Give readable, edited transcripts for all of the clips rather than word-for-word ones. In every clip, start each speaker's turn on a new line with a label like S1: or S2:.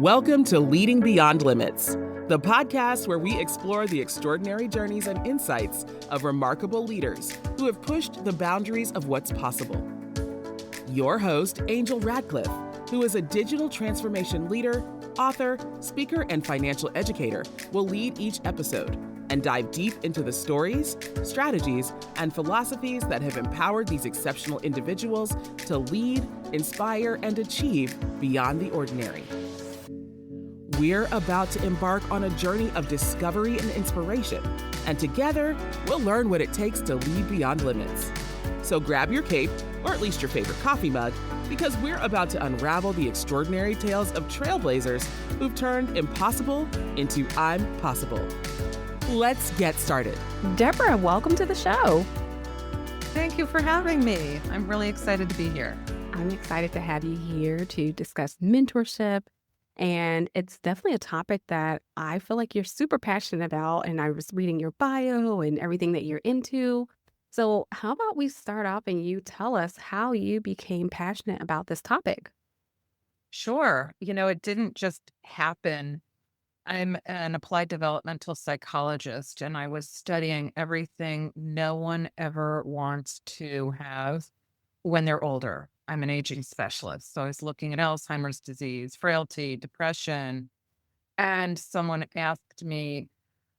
S1: Welcome to Leading Beyond Limits, the podcast where we explore the extraordinary journeys and insights of remarkable leaders who have pushed the boundaries of what's possible. Your host, Angel Radcliffe, who is a digital transformation leader, author, speaker, and financial educator, will lead each episode and dive deep into the stories, strategies, and philosophies that have empowered these exceptional individuals to lead, inspire, and achieve beyond the ordinary. We're about to embark on a journey of discovery and inspiration, and together, we'll learn what it takes to lead beyond limits. So grab your cape, or at least your favorite coffee mug, because we're about to unravel the extraordinary tales of trailblazers who've turned impossible into I'm possible. Let's get started.
S2: Deborah, welcome to the show.
S3: Thank you for having me. I'm really excited to be here.
S2: I'm excited to have you here to discuss mentorship. And it's definitely a topic that I feel like you're super passionate about. And I was reading your bio and everything that you're into. So how about we start off and you tell us how you became passionate about this topic?
S3: Sure. It didn't just happen. I'm an applied developmental psychologist, and I was studying everything no one ever wants to have when they're older. I'm an aging specialist. So I was looking at Alzheimer's disease, frailty, depression, and someone asked me,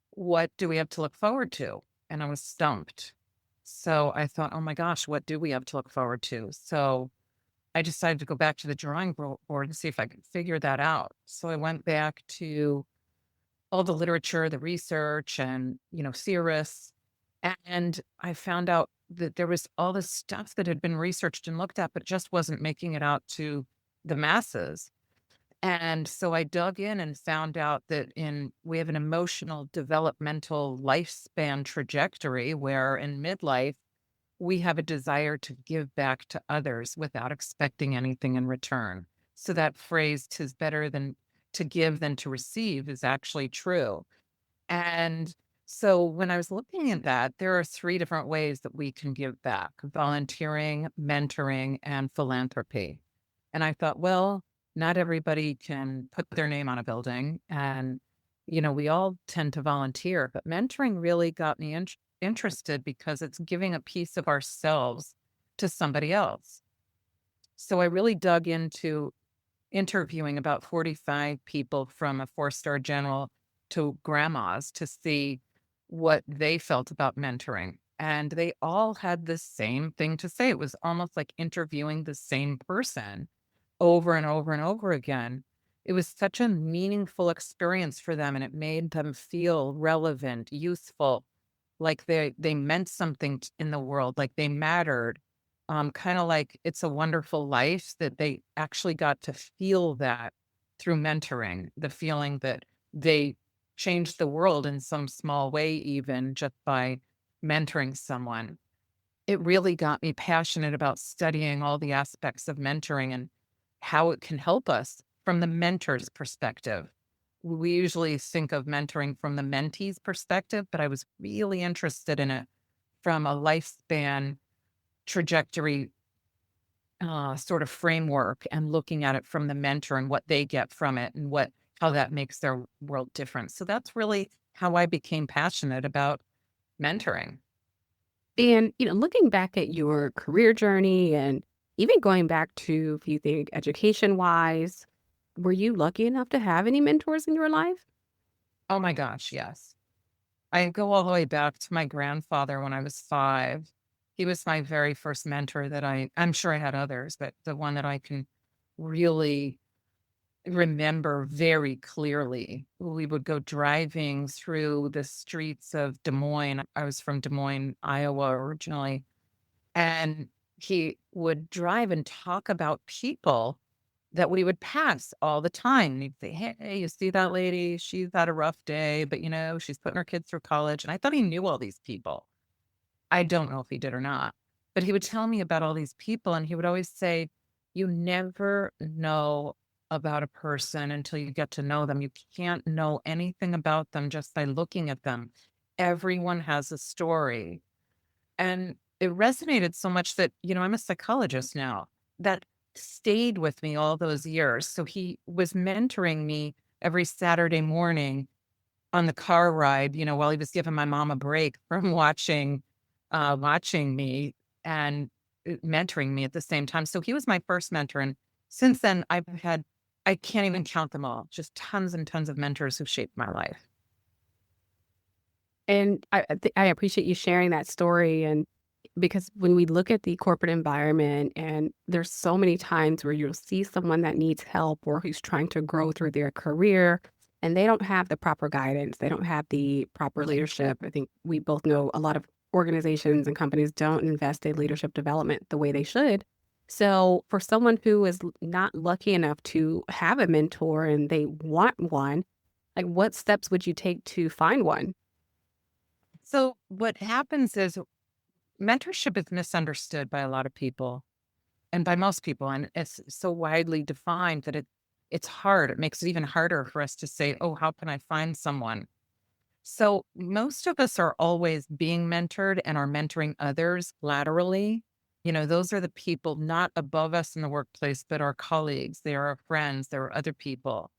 S3: what do we have to look forward to? And I was stumped. So I thought, oh my gosh, what do we have to look forward to? So I decided to go back to the drawing board and see if I could figure that out. So I went back to all the literature, the research, and, theorists. And I found out that there was all this stuff that had been researched and looked at, but just wasn't making it out to the masses. And so I dug in and found out that we have an emotional developmental lifespan trajectory where in midlife, we have a desire to give back to others without expecting anything in return. So that phrase, "'tis better than to give than to receive," is actually true. And so when I was looking at that, there are 3 different ways that we can give back: volunteering, mentoring, and philanthropy. And I thought, well, not everybody can put their name on a building. And, we all tend to volunteer, but mentoring really got me interested because it's giving a piece of ourselves to somebody else. So I really dug into interviewing about 45 people from a 4-star general to grandmas to see what they felt about mentoring. And they all had the same thing to say. It was almost like interviewing the same person over and over and over again. It was such a meaningful experience for them, and it made them feel relevant, useful, like they meant something in the world, like they mattered. Kind of like It's a Wonderful Life, that they actually got to feel that through mentoring, the feeling that they changed the world in some small way, even just by mentoring someone. It really got me passionate about studying all the aspects of mentoring and how it can help us from the mentor's perspective. We usually think of mentoring from the mentee's perspective, but I was really interested in it from a lifespan trajectory sort of framework, and looking at it from the mentor and what they get from it and how that makes their world different. So that's really how I became passionate about mentoring.
S2: And, looking back at your career journey and even going back to, if you think education wise, were you lucky enough to have any mentors in your life?
S3: Oh my gosh, yes. I go all the way back to my grandfather when I was 5. He was my very first mentor that I'm sure I had others, but the one that I can really remember very clearly. We would go driving through the streets of Des Moines. I was from Des Moines, Iowa originally. And he would drive and talk about people that we would pass all the time. And he'd say, "Hey, you see that lady? She's had a rough day, but she's putting her kids through college." And I thought he knew all these people. I don't know if he did or not, but he would tell me about all these people, and he would always say, you never know about a person until you get to know them. You can't know anything about them just by looking at them. Everyone has a story. And it resonated so much that, I'm a psychologist now, that stayed with me all those years. So he was mentoring me every Saturday morning on the car ride, while he was giving my mom a break from watching me and mentoring me at the same time. So he was my first mentor. And since then, I can't even count them all, just tons and tons of mentors who've shaped my life.
S2: And I appreciate you sharing that story. And because when we look at the corporate environment, and there's so many times where you'll see someone that needs help or who's trying to grow through their career, and they don't have the proper guidance, they don't have the proper leadership. I think we both know a lot of organizations and companies don't invest in leadership development the way they should. So, for someone who is not lucky enough to have a mentor and they want one, like what steps would you take to find one?
S3: So what happens is mentorship is misunderstood by a lot of people and by most people. And it's so widely defined that it's hard. It makes it even harder for us to say, oh, how can I find someone? So most of us are always being mentored and are mentoring others laterally. Those are the people not above us in the workplace, but our colleagues. They are our friends. There are other people.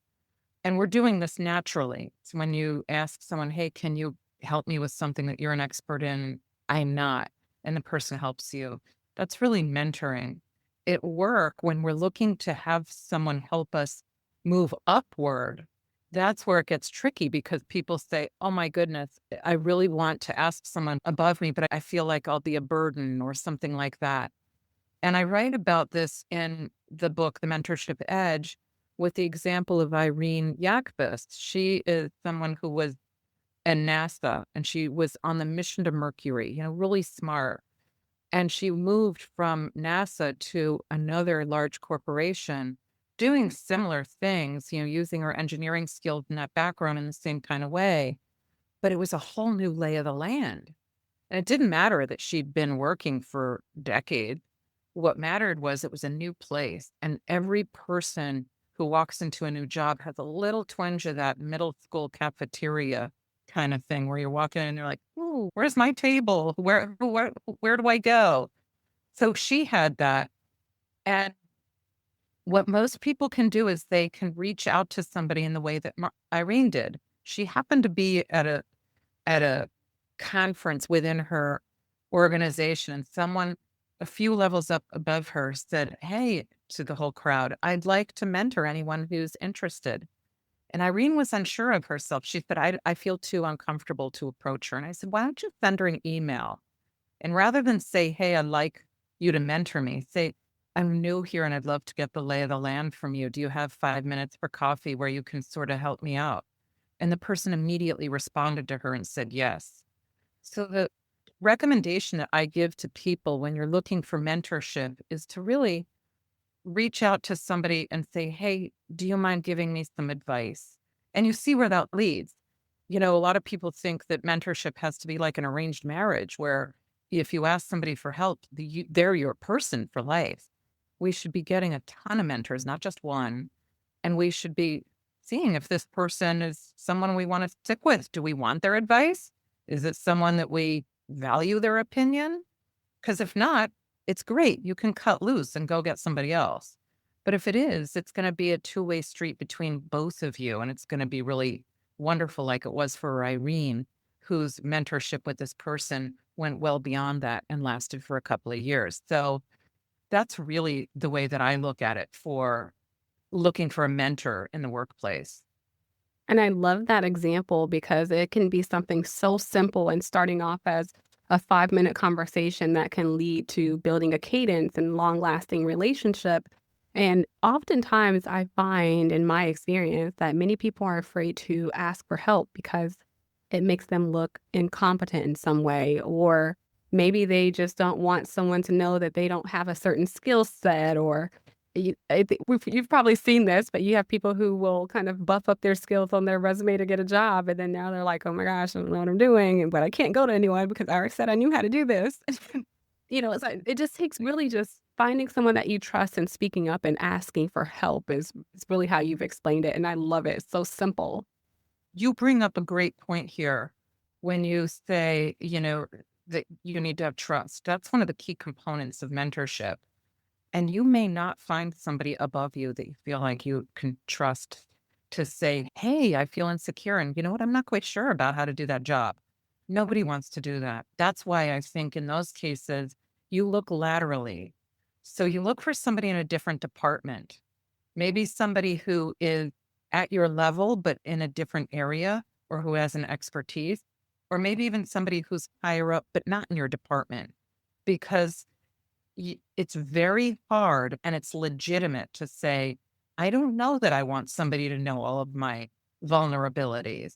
S3: And we're doing this naturally. So when you ask someone, hey, can you help me with something that you're an expert in? I'm not. And the person helps you. That's really mentoring. At work, when we're looking to have someone help us move upward, that's where it gets tricky because people say, oh my goodness, I really want to ask someone above me, but I feel like I'll be a burden or something like that. And I write about this in the book, The Mentorship Edge, with the example of Irene Yakbist. She is someone who was at NASA and she was on the mission to Mercury, really smart. And she moved from NASA to another large corporation doing similar things, using her engineering skills and that background in the same kind of way. But it was a whole new lay of the land. And it didn't matter that she'd been working for decades. What mattered was it was a new place. And every person who walks into a new job has a little twinge of that middle school cafeteria kind of thing where you're walking in and you're like, "Ooh, where's my table? Where do I go?" So she had that. And what most people can do is they can reach out to somebody in the way that Irene did. She happened to be at a conference within her organization, and someone a few levels up above her said, "Hey," to the whole crowd, "I'd like to mentor anyone who's interested." And Irene was unsure of herself. She said, I feel too uncomfortable to approach her. And I said, why don't you send her an email? And rather than say, hey, I'd like you to mentor me, say, I'm new here and I'd love to get the lay of the land from you. Do you have 5 minutes for coffee where you can sort of help me out? And the person immediately responded to her and said, yes. So the recommendation that I give to people when you're looking for mentorship is to really reach out to somebody and say, hey, do you mind giving me some advice? And you see where that leads. A lot of people think that mentorship has to be like an arranged marriage where if you ask somebody for help, they're your person for life. We should be getting a ton of mentors, not just one. And we should be seeing if this person is someone we want to stick with. Do we want their advice? Is it someone that we value their opinion? Because if not, it's great. You can cut loose and go get somebody else. But if it is, it's going to be a two-way street between both of you. And it's going to be really wonderful, like it was for Irene, whose mentorship with this person went well beyond that and lasted for a couple of years. So that's really the way that I look at it for looking for a mentor in the workplace.
S2: And I love that example because it can be something so simple and starting off as a 5-minute conversation that can lead to building a cadence and long lasting relationship. And oftentimes I find in my experience that many people are afraid to ask for help because it makes them look incompetent in some way, or maybe they just don't want someone to know that they don't have a certain skill set, or you've probably seen this, but you have people who will kind of buff up their skills on their resume to get a job, and then now they're like, "Oh my gosh, I don't know what I'm doing, but I can't go to anyone because I already said I knew how to do this." It's like it just takes really just finding someone that you trust and speaking up and asking for help is really how you've explained it, and I love it. It's so simple.
S3: You bring up a great point here when you say, that you need to have trust. That's one of the key components of mentorship. And you may not find somebody above you that you feel like you can trust to say, hey, I feel insecure. And you know what? I'm not quite sure about how to do that job. Nobody wants to do that. That's why I think in those cases, you look laterally. So you look for somebody in a different department, maybe somebody who is at your level, but in a different area or who has an expertise, or maybe even somebody who's higher up, but not in your department. Because it's very hard and it's legitimate to say, I don't know that I want somebody to know all of my vulnerabilities.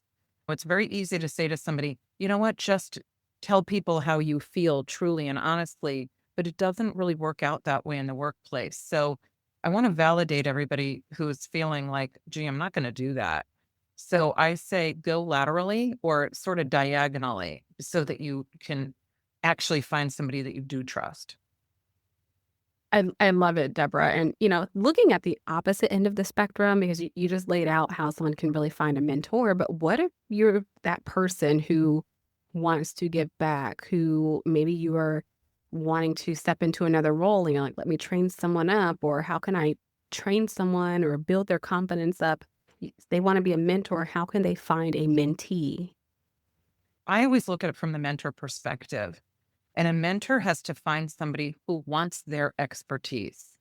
S3: It's very easy to say to somebody, you know what, just tell people how you feel truly and honestly, but it doesn't really work out that way in the workplace. So I want to validate everybody who's feeling like, gee, I'm not going to do that. So I say go laterally or sort of diagonally so that you can actually find somebody that you do trust.
S2: I love it, Deborah. And, looking at the opposite end of the spectrum, because you just laid out how someone can really find a mentor, but what if you're that person who wants to give back, who maybe you are wanting to step into another role and you're like, let me train someone up, or how can I train someone or build their confidence up? They want to be a mentor. How can they find a mentee?
S3: I always look at it from the mentor perspective. And a mentor has to find somebody who wants their expertise.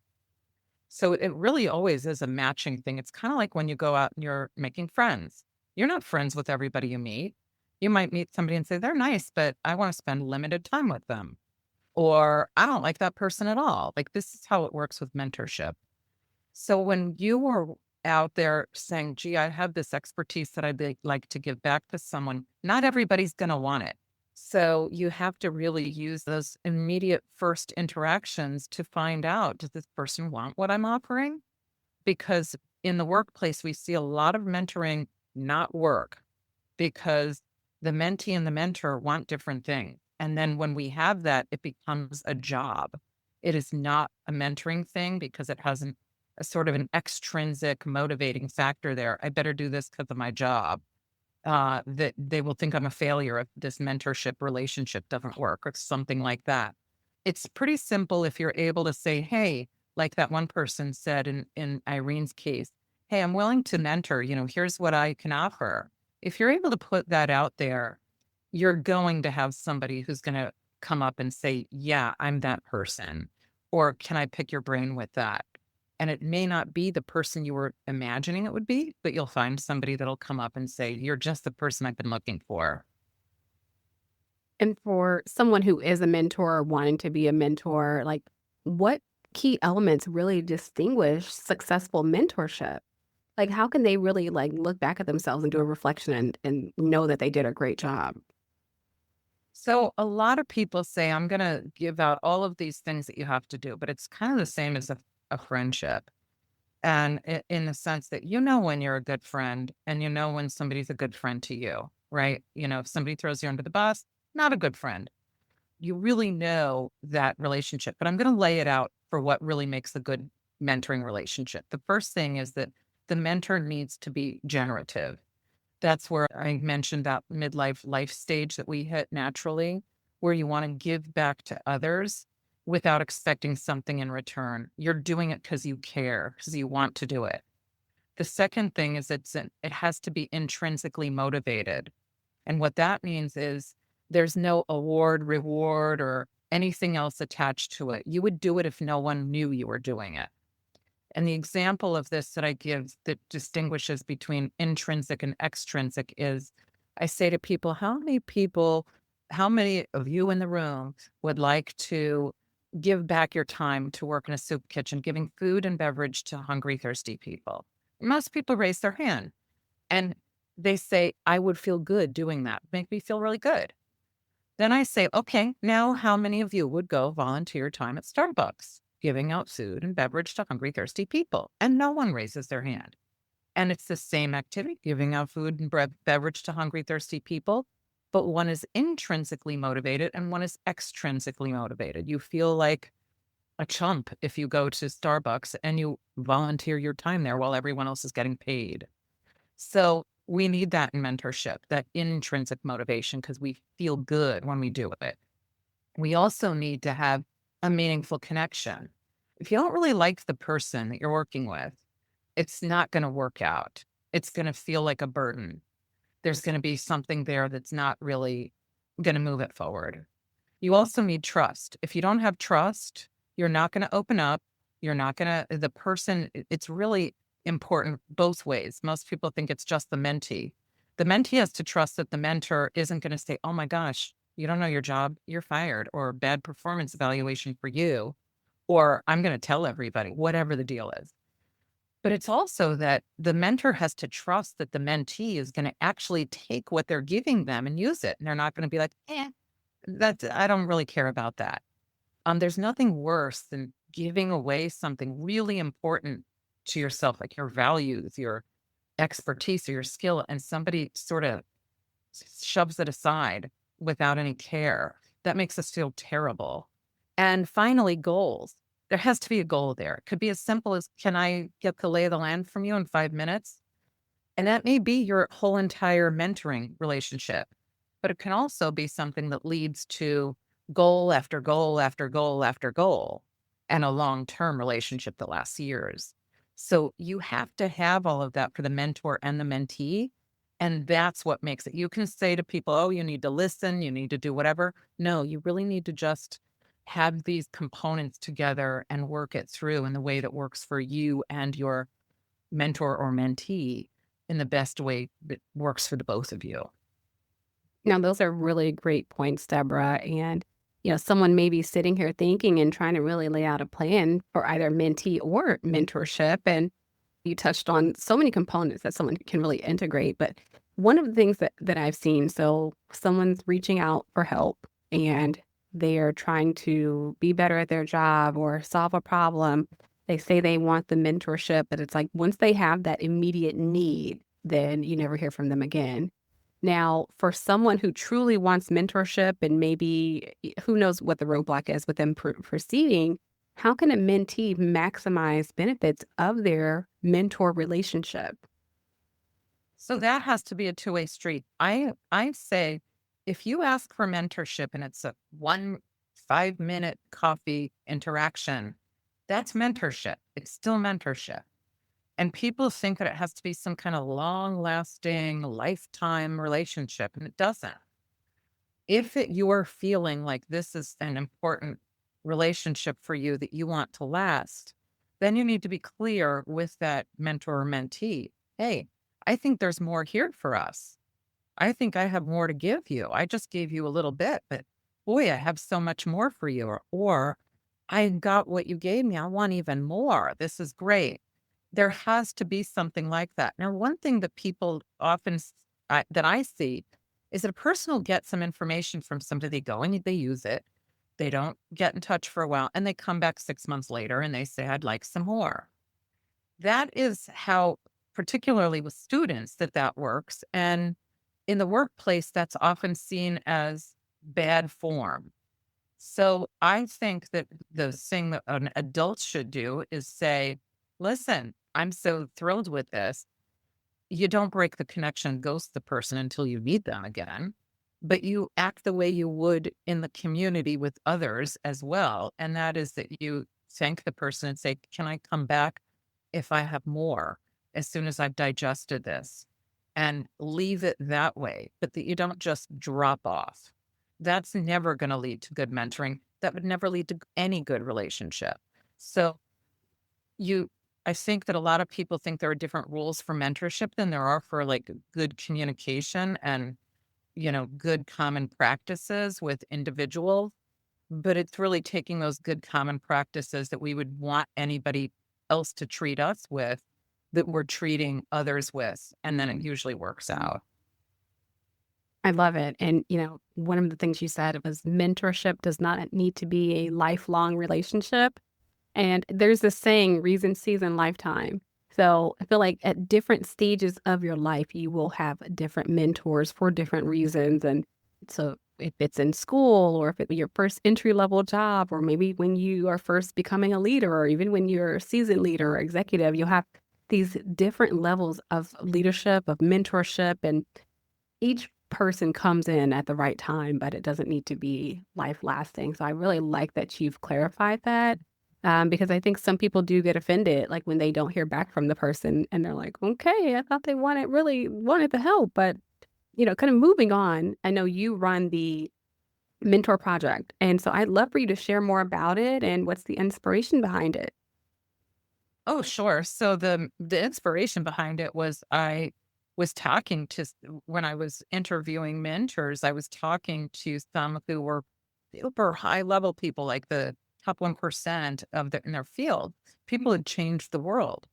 S3: So it really always is a matching thing. It's kind of like when you go out and you're making friends. You're not friends with everybody you meet. You might meet somebody and say, they're nice, but I want to spend limited time with them. Or I don't like that person at all. Like this is how it works with mentorship. So when you are out there saying, gee, I have this expertise that like to give back to someone, not everybody's going to want it. So you have to really use those immediate first interactions to find out, does this person want what I'm offering? Because in the workplace, we see a lot of mentoring not work because the mentee and the mentor want different things. And then when we have that, it becomes a job. It is not a mentoring thing because it has a sort of an extrinsic motivating factor there. I better do this because of my job. That they will think I'm a failure if this mentorship relationship doesn't work or something like that. It's pretty simple if you're able to say, hey, like that one person said in Irene's case, hey, I'm willing to mentor, here's what I can offer. If you're able to put that out there, you're going to have somebody who's going to come up and say, yeah, I'm that person. Or can I pick your brain with that? And it may not be the person you were imagining it would be, but you'll find somebody that'll come up and say, you're just the person I've been looking for.
S2: And for someone who is a mentor or wanting to be a mentor, like what key elements really distinguish successful mentorship? Like how can they really like look back at themselves and do a reflection and know that they did a great job?
S3: So a lot of people say, I'm going to give out all of these things that you have to do, but it's kind of the same as a friendship. And in the sense that when you're a good friend and when somebody's a good friend to you, right? If somebody throws you under the bus, not a good friend. You really know that relationship. But I'm going to lay it out for what really makes a good mentoring relationship. The first thing is that the mentor needs to be generative. That's where I mentioned that midlife life stage that we hit naturally, where you want to give back to others without expecting something in return. You're doing it because you care, because you want to do it. The second thing is it has to be intrinsically motivated. And what that means is there's no award, reward, or anything else attached to it. You would do it if no one knew you were doing it. And the example of this that I give that distinguishes between intrinsic and extrinsic is I say to people, how many of you in the room would like to give back your time to work in a soup kitchen, giving food and beverage to hungry, thirsty people? Most people raise their hand and they say, I would feel good doing that. Make me feel really good. Then I say, okay, now how many of you would go volunteer time at Starbucks, giving out food and beverage to hungry, thirsty people? And no one raises their hand. And it's the same activity, giving out food and beverage to hungry, thirsty people. But one is intrinsically motivated and one is extrinsically motivated. You feel like a chump if you go to Starbucks and you volunteer your time there while everyone else is getting paid. So we need that in mentorship, that intrinsic motivation, because we feel good when we do it. We also need to have a meaningful connection. If you don't really like the person that you're working with, it's not going to work out. It's going to feel like a burden. There's going to be something there that's not really going to move it forward. You also need trust. If you don't have trust, you're not going to open up. You're not going to, the person, it's really important both ways. Most people think it's just the mentee. The mentee has to trust that the mentor isn't going to say, oh my gosh, you don't know your job, you're fired, or bad performance evaluation for you, or I'm going to tell everybody, whatever the deal is. But it's also that the mentor has to trust that the mentee is going to actually take what they're giving them and use it. And they're not going to be like, I don't really care about that. There's nothing worse than giving away something really important to yourself, like your values, your expertise, or your skill, and somebody sort of shoves it aside without any care. That makes us feel terrible. And finally, goals. There has to be a goal there. It could be as simple as, can I get the lay of the land from you in 5 minutes? And that may be your whole entire mentoring relationship, but it can also be something that leads to goal after goal after goal after goal and a long-term relationship that lasts years. So you have to have all of that for the mentor and the mentee. And that's what makes it. You can say to people, oh, you need to listen, you need to do whatever. No, you really need to just have these components together and work it through in the way that works for you and your mentor or mentee in the best way that works for the both of you.
S2: Now, those are really great points, Deborah. And, someone may be sitting here thinking and trying to really lay out a plan for either mentee or mentorship. And you touched on so many components that someone can really integrate. But one of the things that I've seen, so someone's reaching out for help and they are trying to be better at their job or solve a problem. They say they want the mentorship, but it's like once they have that immediate need, then you never hear from them again. Now, for someone who truly wants mentorship and maybe who knows what the roadblock is with them proceeding, how can a mentee maximize benefits of their mentor relationship?
S3: So that has to be a two-way street. I say if you ask for mentorship and it's a 1 5-minute coffee interaction, that's mentorship. It's still mentorship. And people think that it has to be some kind of long-lasting, lifetime relationship, and it doesn't. If you are feeling like this is an important relationship for you that you want to last, then you need to be clear with that mentor or mentee. Hey, I think there's more here for us. I think I have more to give you. I just gave you a little bit, but boy, I have so much more for you. Or I got what you gave me. I want even more. This is great. There has to be something like that. Now, one thing that people often that I see is that a person will get some information from somebody, they go and they use it. They don't get in touch for a while and they come back 6 months later and they say, I'd like some more. That is how, particularly with students, that works. And in the workplace, that's often seen as bad form. So I think that the thing that an adult should do is say, listen, I'm so thrilled with this. You don't break the connection, ghost the person until you meet them again, but you act the way you would in the community with others as well. And that is that you thank the person and say, can I come back if I have more as soon as I've digested this, and leave it that way, but that you don't just drop off. That's never going to lead to good mentoring. That would never lead to any good relationship. So I think that a lot of people think there are different rules for mentorship than there are for like good communication and, good common practices with individuals. But it's really taking those good common practices that we would want anybody else to treat us with, that we're treating others with, and then it usually works out.
S2: I love it. And, one of the things you said was mentorship does not need to be a lifelong relationship. And there's this saying, reason, season, lifetime. So I feel like at different stages of your life, you will have different mentors for different reasons. And so if it's in school or if it's your first entry level job, or maybe when you are first becoming a leader, or even when you're a seasoned leader or executive, you'll have these different levels of leadership, of mentorship, and each person comes in at the right time, but it doesn't need to be life lasting. So I really like that you've clarified that. Because I think some people do get offended, like when they don't hear back from the person and they're like, okay, I thought they really wanted the help. But, kind of moving on, I know you run the mentor project. And so I'd love for you to share more about it and what's the inspiration behind it.
S3: Oh, sure. So the inspiration behind it was I was talking to when I was interviewing mentors, I was talking to some who were super high level people, like the top 1% of in their field, people had changed the world.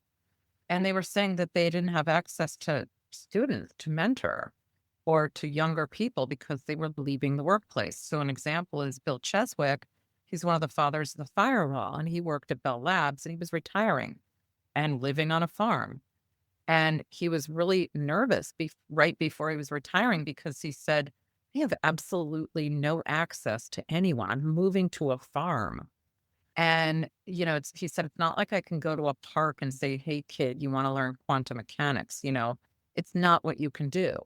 S3: And they were saying that they didn't have access to students to mentor or to younger people because they were leaving the workplace. So an example is Bill Cheswick. He's one of the fathers of the firewall, and he worked at Bell Labs, and he was retiring and living on a farm. And he was really nervous right before he was retiring because he said, I have absolutely no access to anyone. I'm moving to a farm. And, he said, it's not like I can go to a park and say, hey, kid, you want to learn quantum mechanics? It's not what you can do.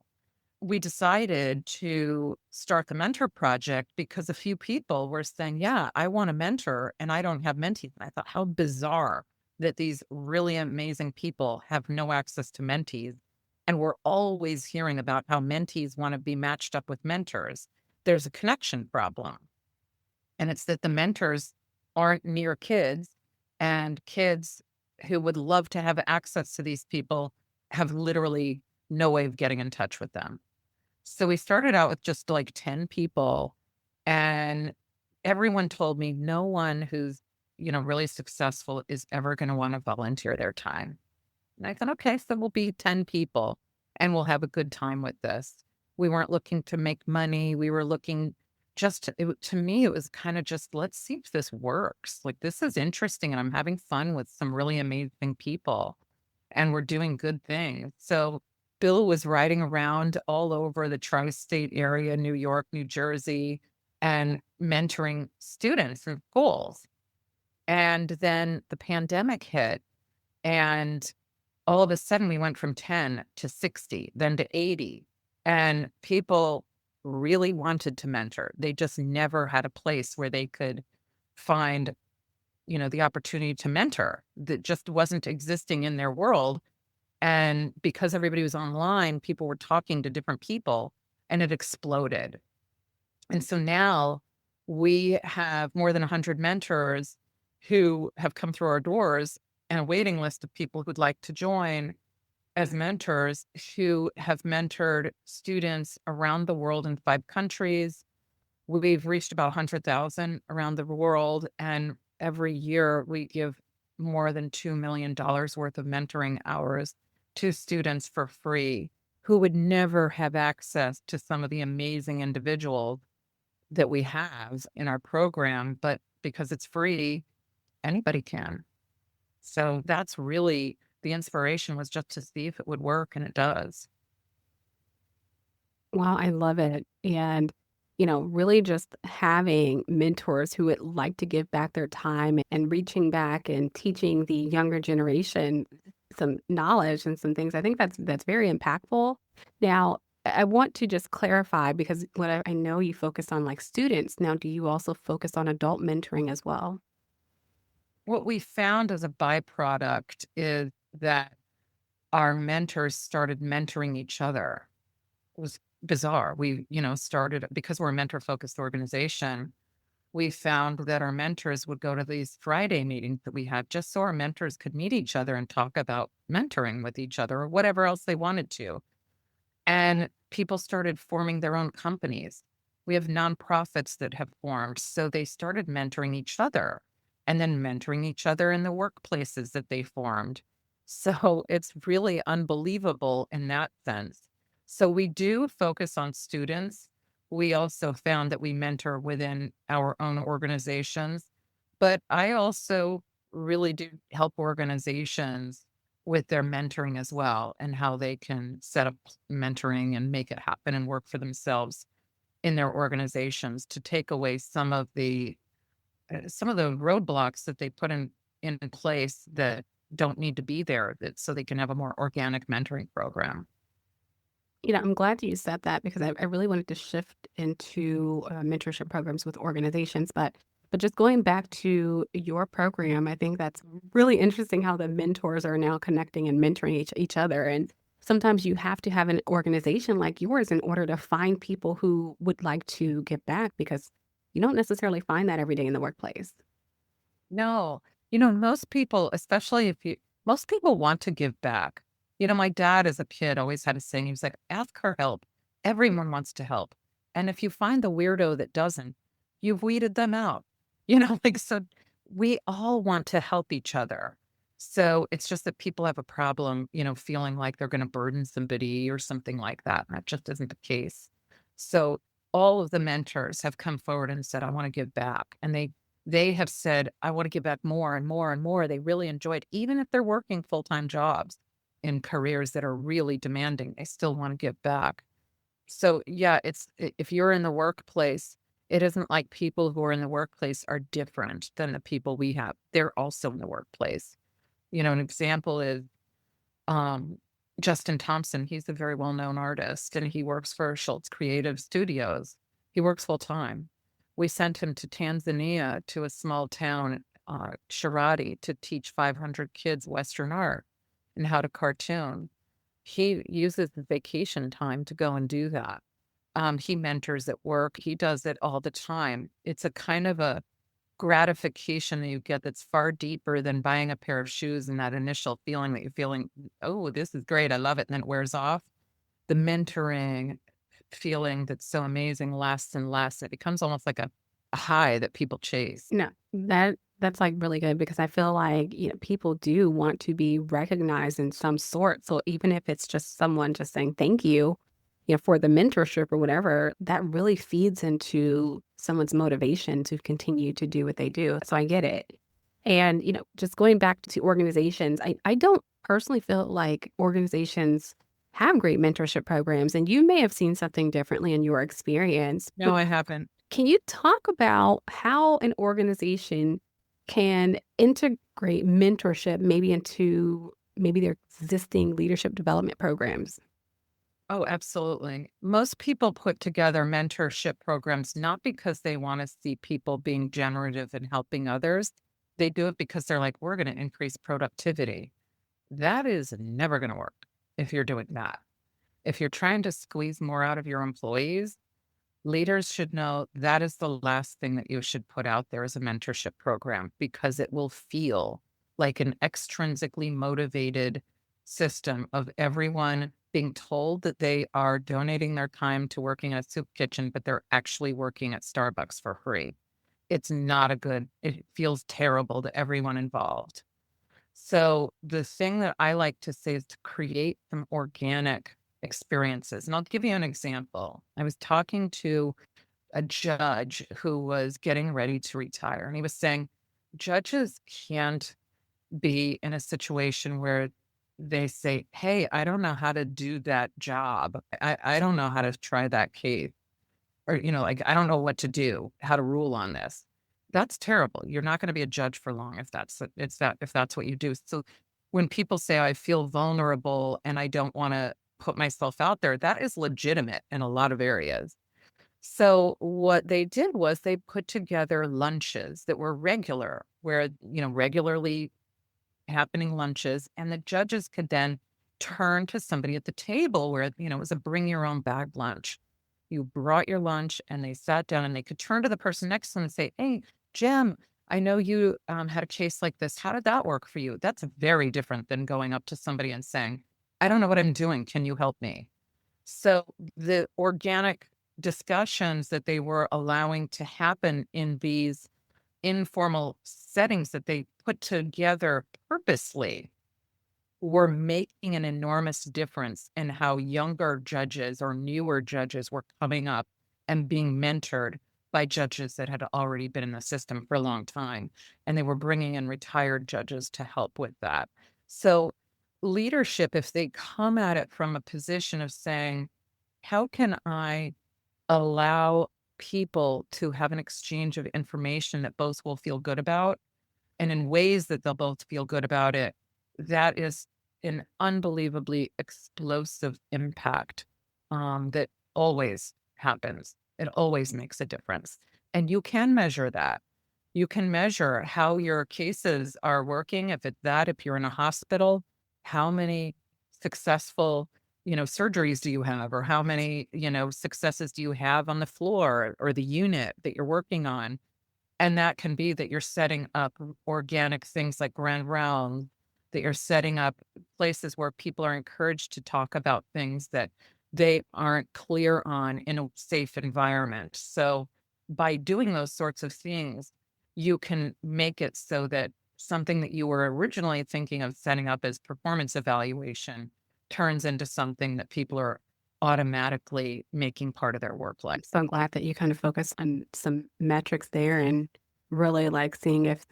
S3: We decided to start the mentor project because a few people were saying, yeah, I want a mentor and I don't have mentees. And I thought, how bizarre that these really amazing people have no access to mentees. And we're always hearing about how mentees want to be matched up with mentors. There's a connection problem. And it's that the mentors aren't near kids, and kids who would love to have access to these people have literally no way of getting in touch with them. So we started out with just like 10 people, and everyone told me no one who's, really successful is ever going to want to volunteer their time. And I thought, okay, so we'll be 10 people and we'll have a good time with this. We weren't looking to make money. We were looking to me, it was kind of just, let's see if this works. Like, this is interesting. And I'm having fun with some really amazing people and we're doing good things. So Bill was riding around all over the tri-state area, New York, New Jersey, and mentoring students in schools. And then the pandemic hit, and all of a sudden we went from 10 to 60, then to 80. And people really wanted to mentor. They just never had a place where they could find, the opportunity to mentor that just wasn't existing in their world. And because everybody was online, people were talking to different people and it exploded. And so now we have more than 100 mentors who have come through our doors and a waiting list of people who'd like to join as mentors who have mentored students around the world in 5 countries. We've reached about 100,000 around the world. And every year we give more than $2 million worth of mentoring hours to students for free who would never have access to some of the amazing individuals that we have in our program. But because it's free, anybody can. So that's really the inspiration, was just to see if it would work, and it does.
S2: Wow, I love it. And, really just having mentors who would like to give back their time and reaching back and teaching the younger generation some knowledge and some things. I think that's very impactful. Now, I want to just clarify because what I know you focus on like students. Now, do you also focus on adult mentoring as well?
S3: What we found as a byproduct is that our mentors started mentoring each other. It was bizarre. We, started because we're a mentor focused organization. We found that our mentors would go to these Friday meetings that we had just so our mentors could meet each other and talk about mentoring with each other or whatever else they wanted to. And people started forming their own companies. We have nonprofits that have formed. So they started mentoring each other and then mentoring each other in the workplaces that they formed. So it's really unbelievable in that sense. So we do focus on students. We also found that we mentor within our own organizations, but I also really do help organizations with their mentoring as well and how they can set up mentoring and make it happen and work for themselves in their organizations to take away some of the roadblocks that they put in place that don't need to be there, so they can have a more organic mentoring program.
S2: I'm glad that you said that because I really wanted to shift into mentorship programs with organizations. But But just going back to your program, I think that's really interesting how the mentors are now connecting and mentoring each other. And sometimes you have to have an organization like yours in order to find people who would like to give back because you don't necessarily find that every day in the workplace.
S3: No, most people, especially if you most people want to give back. My dad as a kid always had a saying, he was like, "Ask for help. Everyone wants to help. And if you find the weirdo that doesn't, you've weeded them out." Like, so we all want to help each other. So it's just that people have a problem, feeling like they're going to burden somebody or something like that. And that just isn't the case. So all of the mentors have come forward and said, "I want to give back." And they have said, "I want to give back more and more and more." They really enjoyed, even if they're working full-time jobs in careers that are really demanding, they still want to give back. So yeah, if you're in the workplace, it isn't like people who are in the workplace are different than the people we have. They're also in the workplace. An example is um, Justin Thompson. He's a very well-known artist and he works for Schultz Creative Studios. He works full time. We sent him to Tanzania to a small town, Sharati, to teach 500 kids Western art and how to cartoon. He uses the vacation time to go and do that. He mentors at work. He does it all the time. It's a kind of a gratification that you get that's far deeper than buying a pair of shoes and that initial feeling that you're feeling, "Oh, this is great. I love it." And then it wears off. The mentoring feeling that's so amazing lasts and lasts. It becomes almost like a high that people chase.
S2: No, that's like really good because I feel like, people do want to be recognized in some sort. So even if it's just someone just saying thank you, for the mentorship or whatever, that really feeds into someone's motivation to continue to do what they do. So I get it. And, just going back to organizations, I don't personally feel like organizations have great mentorship programs. And you may have seen something differently in your experience.
S3: No, I haven't.
S2: Can you talk about how an organization can integrate mentorship maybe into maybe their existing leadership development programs?
S3: Oh, absolutely. Most people put together mentorship programs not because they want to see people being generative and helping others. They do it because they're like, "We're going to increase productivity." That is never going to work if you're doing that. If you're trying to squeeze more out of your employees, leaders should know that is the last thing that you should put out there as a mentorship program because it will feel like an extrinsically motivated system of everyone being told that they are donating their time to working at a soup kitchen, but they're actually working at Starbucks for free. It's not a good, it feels terrible to everyone involved. So the thing that I like to say is to create some organic experiences. And I'll give you an example. I was talking to a judge who was getting ready to retire, and he was saying, "Judges can't be in a situation where they say, 'Hey, I don't know how to do that job. I don't know how to try that case.' Or, like, 'I don't know what to do, how to rule on this.'" That's terrible. You're not gonna be a judge for long if that's what you do. So when people say, "I feel vulnerable and I don't wanna put myself out there," that is legitimate in a lot of areas. So what they did was they put together lunches that were regular, where, regularly happening lunches, and the judges could then turn to somebody at the table where, it was a bring your own bag lunch. You brought your lunch and they sat down and they could turn to the person next to them and say, "Hey, Jim, I know you had a case like this. How did that work for you?" That's very different than going up to somebody and saying, "I don't know what I'm doing. Can you help me?" So the organic discussions that they were allowing to happen in these informal settings that they put together purposely were making an enormous difference in how younger judges or newer judges were coming up and being mentored by judges that had already been in the system for a long time. And they were bringing in retired judges to help with that. So, leadership, if they come at it from a position of saying, "How can I allow people to have an exchange of information that both will feel good about and in ways that they'll both feel good about it," that is an unbelievably explosive impact that always happens. It always makes a difference. And you can measure that. You can measure how your cases are working. If you're in a hospital, how many successful, surgeries do you have, or how many, successes do you have on the floor or the unit that you're working on? And that can be that you're setting up organic things like grand rounds, that you're setting up places where people are encouraged to talk about things that they aren't clear on in a safe environment. So by doing those sorts of things, you can make it so that something that you were originally thinking of setting up as performance evaluation turns into something that people are automatically making part of their work life.
S2: So I'm glad that you kind of focus on some metrics there and really like seeing if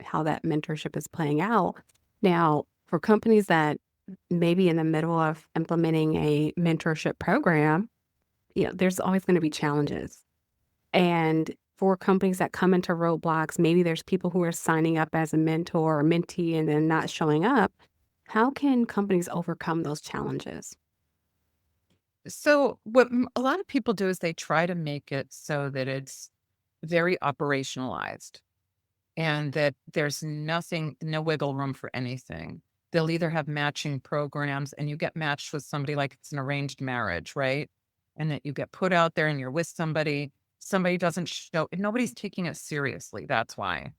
S2: how that mentorship is playing out. Now, for companies that may be in the middle of implementing a mentorship program, there's always going to be challenges. And for companies that come into roadblocks, maybe there's people who are signing up as a mentor or mentee and then not showing up. How can companies overcome those challenges?
S3: So, what a lot of people do is they try to make it so that it's very operationalized and that there's no wiggle room for anything. They'll either have matching programs and you get matched with somebody like it's an arranged marriage, right? And that you get put out there and you're with somebody doesn't show, and nobody's taking it seriously. That's why.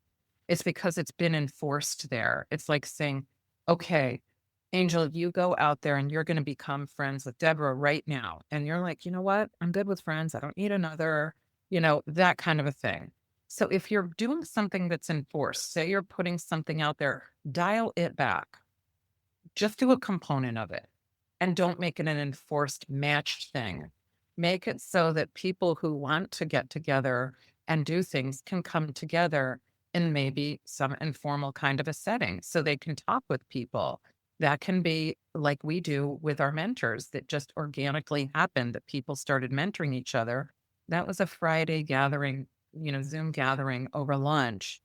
S3: It's because it's been enforced there. It's like saying, okay, Angel, you go out there and you're going to become friends with Deborah right now. And you're like, you know what? I'm good with friends. I don't need another, that kind of a thing. So if you're doing something that's enforced, say you're putting something out there, dial it back. Just do a component of it and don't make it an enforced matched thing. Make it so that people who want to get together and do things can come together in maybe some informal kind of a setting so they can talk with people. That can be like we do with our mentors that just organically happened, that people started mentoring each other. That was a Friday gathering, Zoom gathering over lunch,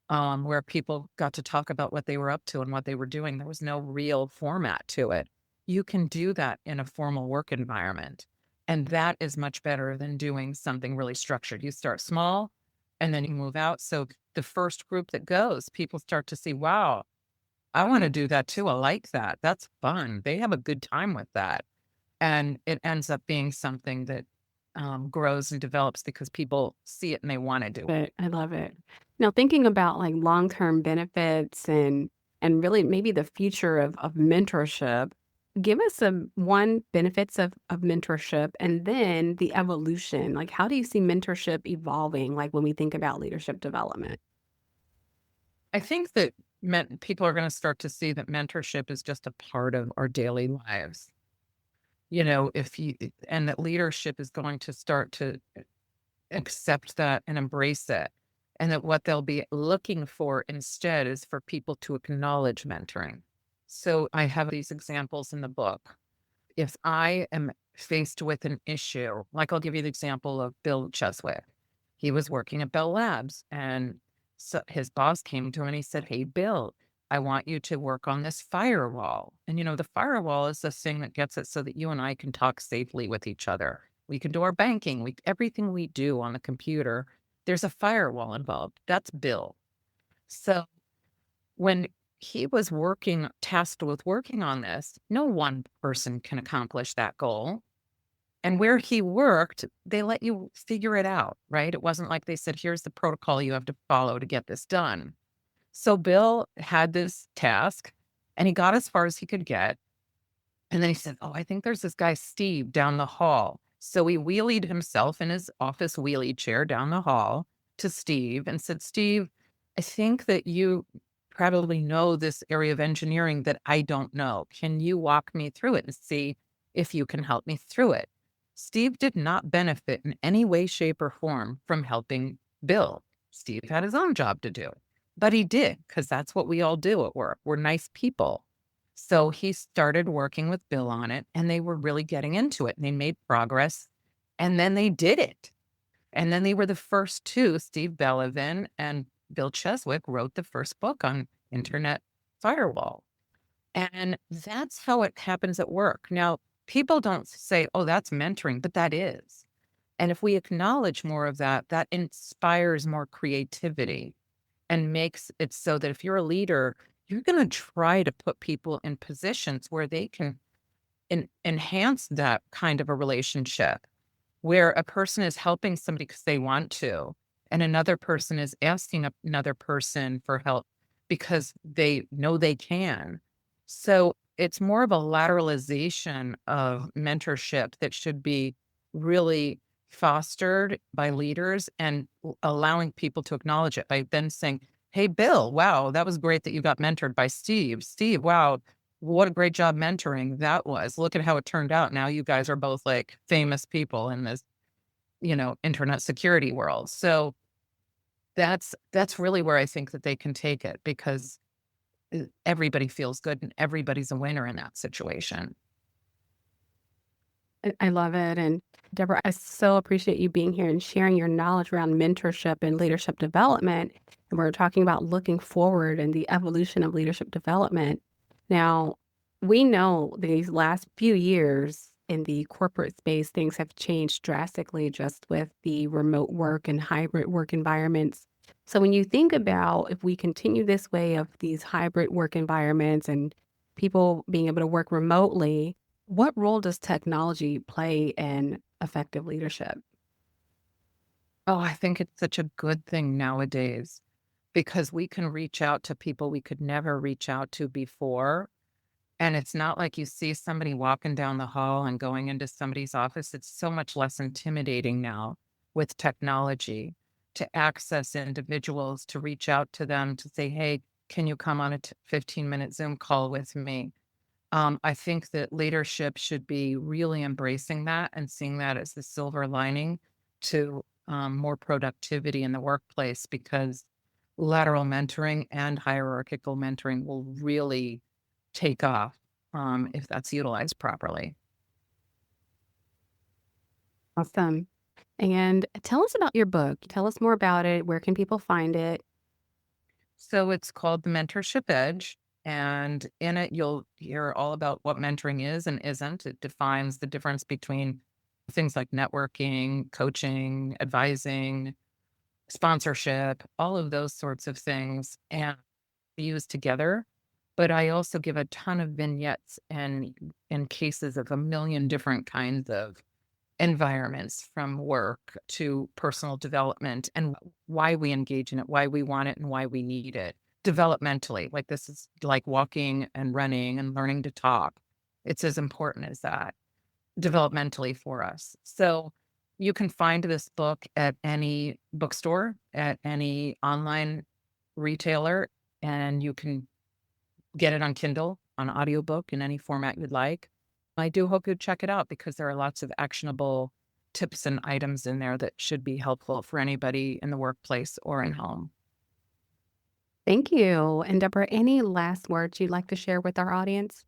S3: where people got to talk about what they were up to and what they were doing. There was no real format to it. You can do that in a formal work environment. And that is much better than doing something really structured. You start small and then you move out. So the first group that goes, people start to see, wow, I want to do that too. I like that. That's fun. They have a good time with that. And it ends up being something that grows and develops because people see it and they want to do it.
S2: But I love it. Now, thinking about like long-term benefits and really maybe the future of mentorship, give us some one benefits of mentorship and then the evolution. Like how do you see mentorship evolving like when we think about leadership development?
S3: I think that people are going to start to see that mentorship is just a part of our daily lives. If you, and that leadership is going to start to accept that and embrace it. And that what they'll be looking for instead is for people to acknowledge mentoring. So I have these examples in the book. If I am faced with an issue, like I'll give you the example of Bill Cheswick. He was working at Bell Labs and so his boss came to him and he said, "Hey, Bill, I want you to work on this firewall." And the firewall is the thing that gets it so that you and I can talk safely with each other. We can do our banking, everything we do on the computer, there's a firewall involved. That's Bill. So when he was tasked with working on this, no one person can accomplish that goal. And where he worked, they let you figure it out, right? It wasn't like they said, here's the protocol you have to follow to get this done. So Bill had this task and he got as far as he could get. And then he said, "Oh, I think there's this guy, Steve, down the hall." So he wheelied himself in his office wheelie chair down the hall to Steve and said, "Steve, I think that you probably know this area of engineering that I don't know. Can you walk me through it and see if you can help me through it?" Steve did not benefit in any way, shape, or form from helping Bill. Steve had his own job to do, but he did because that's what we all do at work. We're nice people. So he started working with Bill on it and they were really getting into it and they made progress and then they did it. And then they were the first two, Steve Bellevin and Bill Cheswick wrote the first book on internet firewall. And that's how it happens at work. Now, people don't say, "Oh, that's mentoring," but that is. And if we acknowledge more of that, that inspires more creativity and makes it so that if you're a leader, you're going to try to put people in positions where they can enhance that kind of a relationship, where a person is helping somebody because they want to, and another person is asking another person for help because they know they can. So it's more of a lateralization of mentorship that should be really fostered by leaders and allowing people to acknowledge it by then saying, hey, Bill, wow, that was great that you got mentored by Steve. Steve, wow, what a great job mentoring that was. Look at how it turned out. Now you guys are both like famous people in this, internet security world. So that's really where I think that they can take it, because everybody feels good and everybody's a winner in that situation.
S2: I love it. And Deborah, I so appreciate you being here and sharing your knowledge around mentorship and leadership development. And we're talking about looking forward and the evolution of leadership development. Now, we know these last few years in the corporate space, things have changed drastically just with the remote work and hybrid work environments. So when you think about if we continue this way of these hybrid work environments and people being able to work remotely, what role does technology play in effective leadership?
S3: Oh, I think it's such a good thing nowadays because we can reach out to people we could never reach out to before. And it's not like you see somebody walking down the hall and going into somebody's office. It's so much less intimidating now with technology to access individuals, to reach out to them, to say, hey, can you come on a 15-minute Zoom call with me? I think that leadership should be really embracing that and seeing that as the silver lining to more productivity in the workplace, because lateral mentoring and hierarchical mentoring will really take off if that's utilized properly.
S2: Awesome. And tell us about your book. Tell us more about it. Where can people find it?
S3: So it's called The Mentorship Edge. And in it, you'll hear all about what mentoring is and isn't. It defines the difference between things like networking, coaching, advising, sponsorship, all of those sorts of things, and used together. But I also give a ton of vignettes and cases of a million different kinds of environments, from work to personal development, and why we engage in it, why we want it, and why we need it developmentally. Like, this is like walking and running and learning to talk. It's as important as that developmentally for us. So you can find this book at any bookstore, at any online retailer, and you can get it on Kindle, on audiobook, in any format you'd like. I do hope you check it out because there are lots of actionable tips and items in there that should be helpful for anybody in the workplace or in home.
S2: Thank you. And Deborah, any last words you'd like to share with our audience?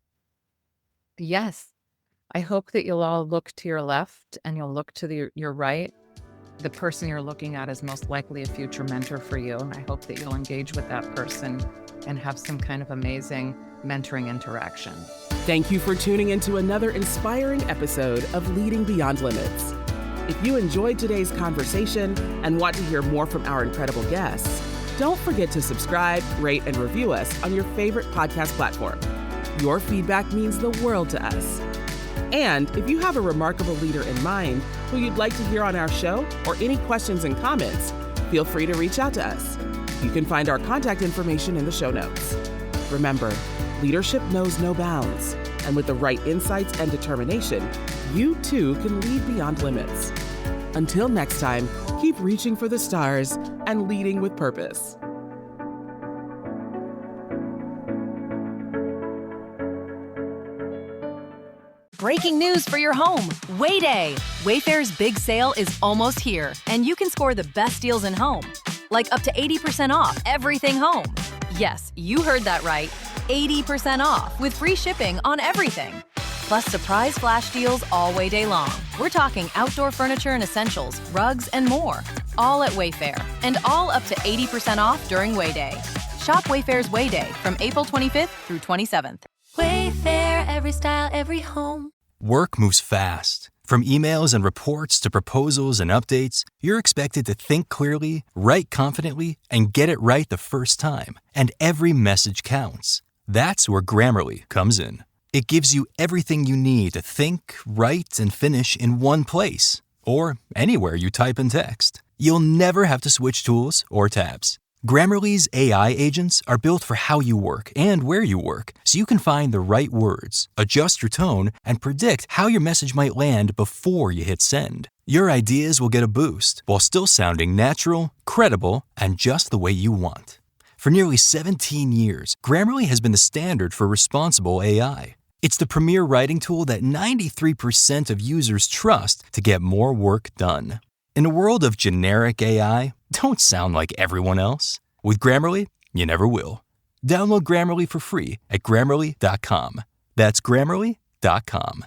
S3: Yes, I hope that you'll all look to your left and you'll look to your right. The person you're looking at is most likely a future mentor for you. And I hope that you'll engage with that person and have some kind of amazing mentoring interaction.
S1: Thank you for tuning into another inspiring episode of Leading Beyond Limits. If you enjoyed today's conversation and want to hear more from our incredible guests, don't forget to subscribe, rate, and review us on your favorite podcast platform. Your feedback means the world to us. And if you have a remarkable leader in mind who you'd like to hear on our show, or any questions and comments, feel free to reach out to us. You can find our contact information in the show notes. Remember, leadership knows no bounds, and with the right insights and determination, you too can lead beyond limits. Until next time, keep reaching for the stars and leading with purpose.
S4: Breaking news for your home. Wayday. Wayfair's big sale is almost here, and you can score the best deals in home. Like up to 80% off everything home. Yes, you heard that right. 80% off with free shipping on everything. Plus surprise flash deals all Wayday long. We're talking outdoor furniture and essentials, rugs, and more. All at Wayfair, and all up to 80% off during Wayday. Shop Wayfair's Wayday from April 25th through 27th.
S5: Wayfair, every style, every home.
S6: Work moves fast.
S5: From emails and reports to proposals and updates, you're expected to think clearly, write confidently, and get it right the first time. And every message counts. That's where Grammarly comes in. It gives you everything you need to think, write, and finish in one place, or anywhere you type and text. You'll never have to switch tools or tabs. Grammarly's AI agents are built for how you work and where you work, so you can find the right words, adjust your tone, and predict how your message might land before you hit send. Your ideas will get a boost while still sounding natural, credible, and just the way you want. For nearly 17 years, Grammarly has been the standard for responsible AI. It's the premier writing tool that 93% of users trust to get more work done. In a world of generic AI, don't sound like everyone else. With Grammarly, you never will. Download Grammarly for free at Grammarly.com. That's Grammarly.com.